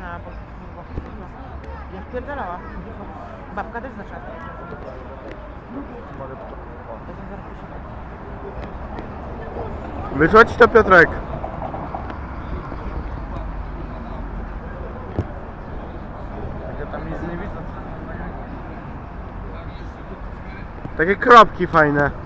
na ja wpierdalała. Babka też zaczęła. Wyszło ci to, Piotrek? Ja tam nic nie widzę. Takie kropki fajne.